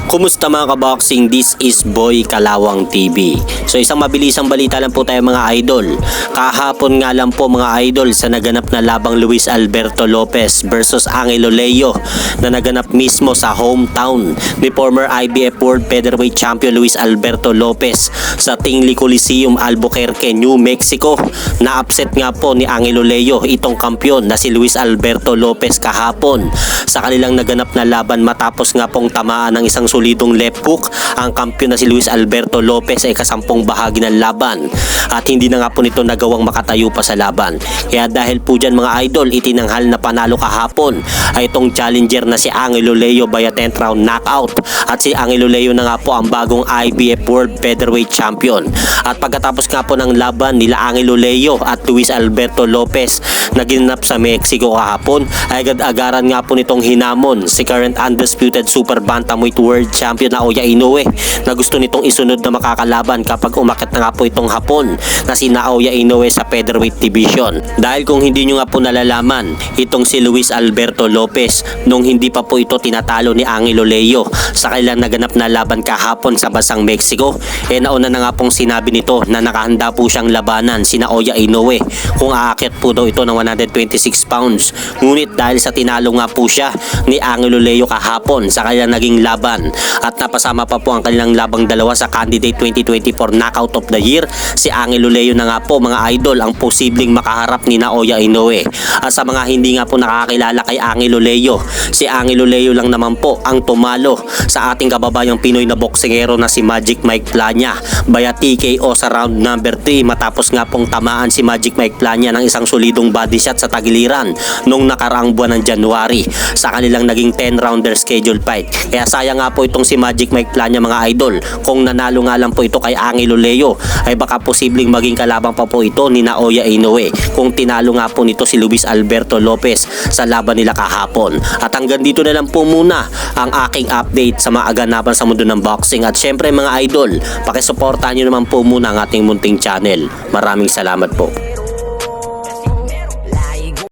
Kumusta mga kaboxing? This is Boy Kalawang TV. So isang mabilisang balita lang po tayo mga idol. Kahapon nga lang po mga idol sa naganap na labang Luis Alberto Lopez versus Angelo Leo na naganap mismo sa hometown ni former IBF World Featherweight Champion Luis Alberto Lopez sa Tingley Coliseum, Albuquerque, New Mexico. Na-upset nga po ni Angelo Leo itong kampiyon na si Luis Alberto Lopez kahapon sa kanilang naganap na laban matapos nga pong tamaan ng isang solidong left hook. Ang kampiyon na si Luis Alberto Lopez ay kasampung bahagi ng laban at hindi na nga po nito nagawang makatayo pa sa laban. Kaya dahil po dyan mga idol, itinanghal na panalo kahapon ay itong challenger na si Angelo Leo via 10th round knockout. At si Angelo Leo na nga po ang bagong IBF World Featherweight Champion. At pagkatapos nga po ng laban nila Angelo Leo at Luis Alberto Lopez na ginanap sa Mexico kahapon, ay agad-agaran nga po nitong hinamon si current undisputed super bantamweight world champion Naoya Inoue na gusto nitong isunod na makakalaban kapag umakyat na nga po itong hapon na si Naoya Inoue sa featherweight division. Dahil kung hindi nyo nga po nalalaman, itong si Luis Alberto Lopez nung hindi pa po ito tinatalo ni Angelo Leo sa kailang naganap na laban kahapon sa bansang Mexico, nauna na nga pong sinabi nito na nakahanda po siyang labanan si Naoya Inoue kung aakyat po daw ito ng 126 pounds. Ngunit dahil sa tinalo nga po siya ni Angelo Leo kahapon sa kanilang naging laban at napasama pa po ang kanilang labang dalawa sa candidate 2024 knockout of the year, si Angelo Leo na nga po mga idol ang posibleng makaharap ni Naoya Inoue. At sa mga hindi nga po nakakilala kay Angelo Leo, si Angelo Leo lang naman po ang tumalo sa ating kababayang Pinoy na boksingero na si Magic Mike Plania via TKO sa round number 3 matapos nga pong tamaan si Magic Mike Plania ng isang solidong body shot sa tagiliran nung nakaraang buwan ng January sa kanilang naging 10-rounder schedule fight. Kaya sayang nga po itong si Magic Mike Plania mga idol. Kung nanalo nga lang po ito kay Angelo Leo ay baka posibleng maging kalabang pa po ito ni Naoya Inoue kung tinalo nga po nito si Luis Alberto Lopez sa laban nila kahapon. At hanggang dito na lang po muna ang aking update sa mga aganapan sa mundo ng boxing. At syempre mga idol, pakisuportahan nyo naman po muna ang ating munting channel. Maraming salamat po.